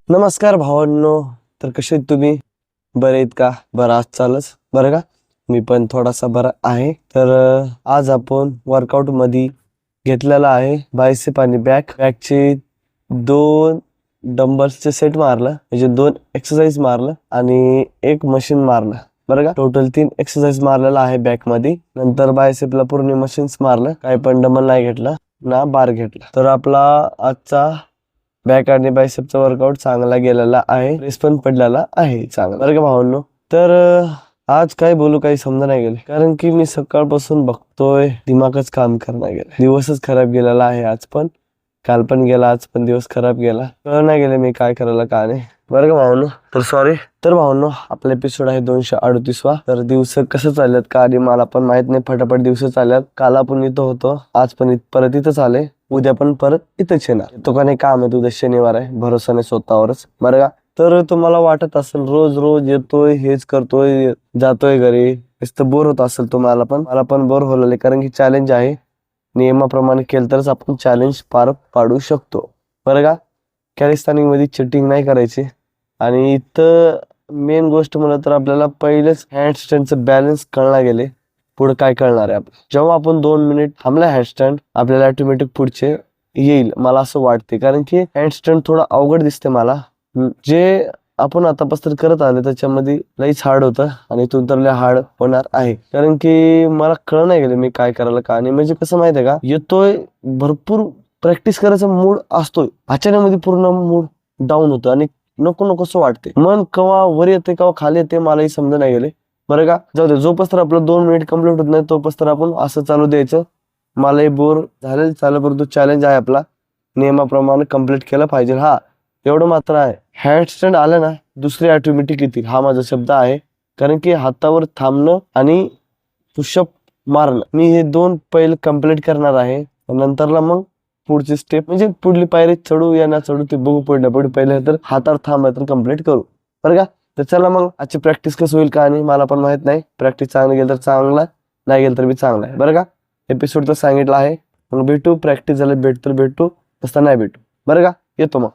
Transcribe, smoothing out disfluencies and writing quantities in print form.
नमस्कार भावांनो. तर कसे आहेत तुम्ही? बरे आहेत का? बरं आज चालच बरं का? मी पण थोडासा बरा आहे. तर आज आपण वर्कआउट मध्ये घेतलेला आहे बायसेप आणि बॅकचे 2 डंबल्सचे सेट मारलं, म्हणजे 2 एक्सरसाइज मारलं आणि एक मशीन मारलं. बरं का? टोटल 3 एक्सरसाइज मारलेला आहे बॅक मध्ये. नंतर बायसेपला पूर्ण मशीन्स मारलं, काही पण डंबल नाही घेतला ना बार घेतला. तर आपला आजचा बॅक आणि बायसेपचा वर्कआउट चांगला गेलेला आहे, रेस पण पडलेला आहे चांगला. बरं का भावांनो? तर आज काय बोलू काही समजा नाही गेले, कारण की मी सकाळपासून बघतोय दिमागच काम करणार गेलं. दिवसच खराब गेलेला आहे. आज पण, काल पण गेला, आज पण दिवस खराब गेला. कळ नाही गेले मी काय करायला का नाही. बरं का भावांनो? तर सॉरी. तर भावांनो, आपला एपिसोड आहे 238वा. तर दिवस कसं चालल्यात का आधी मला पण माहित नाही. फटाफट दिवस चालल्यात. काल आपण इथं होतो, आज पण परत इथंच आले, उद्या पण परत इथंच येणार. तो का नाही काम आहे, उद्या शनिवार आहे. भरोसा नाही स्वतःवरच. बरं का? तर तुम्हाला वाटत असेल रोज रोज येतोय, हेच करतोय, जातोय घरी, नुसतं बोर होत असेल तुम्हाला पण. मला पण बोर होलेलं, कारण की चॅलेंज आहे. नियमाप्रमाणे केलं तरच आपण चॅलेंज पार पाडू शकतो. बरं का? कॅलिस्थानिक मध्ये चिटिंग नाही करायची. आणि इथं मेन गोष्ट म्हणलं तर आपल्याला पहिलेच हँडस्टँडचं बॅलन्स कळला गेले, पुढे काय कळणार आहे आपल्याला. जेव्हा आपण 2 मिनिट थांबला हँडस्टँड, आपल्याला ऑटोमॅटिक पुढचे येईल, मला असं वाटते. कारण की हँडस्टँड थोडा अवघड दिसते मला. जे आपण आतापासून करत आले त्याच्यामध्ये लईच हार्ड होतं, आणि इथून तर लय हार्ड होणार आहे. कारण की मला कळ नाही गेले मी काय करायला का. आणि म्हणजे कसं माहितीये का, येतोय भरपूर प्रॅक्टिस करायचा मूड असतोय, अचानक मध्ये पूर्ण मूड डाऊन होतं आणि नको नकोसं वाटते. मन केव्हा वर येते केव्हा खाली येते मलाही समजा नाही गेले. बरं का? जाऊ दे, जोपास आपलं 2 मिनिट कम्प्लीट होत नाही तोपास आपण असं चालू द्यायचं. मलाही बोर झालेलं चालू, परंतु चॅलेंज आहे आपला, नियमाप्रमाणे कम्प्लीट केलं पाहिजे. हा एवढं मात्र आहे, हँडस्टँड आलं ना दुसरे ऑटोमॅटिक येतील, हा माझा शब्द आहे. कारण की हातावर थांबणं आणि पुशअप मारणं, मी हे 2 पहिले कम्प्लीट करणार आहे. नंतरला मग पुढची स्टेप, म्हणजे पुढली पायरी चढू या ना चढू ते बघू पुढल्या पुढे. पहिले तर हातावर थांबाय तर कम्प्लीट करू. बरं का? तर चला मग आजची प्रॅक्टिस कसं होईल का, आणि मला पण माहित नाही. प्रॅक्टिस चांगली गेली तर चांगला, नाही गेलं तर मी चांगला आहे. बरं का? एपिसोड तर सांगितलं आहे. मग भेटू, प्रॅक्टिस झालं भेटतो भेटू, तसं नाही भेटू. बरं का? येतो मग.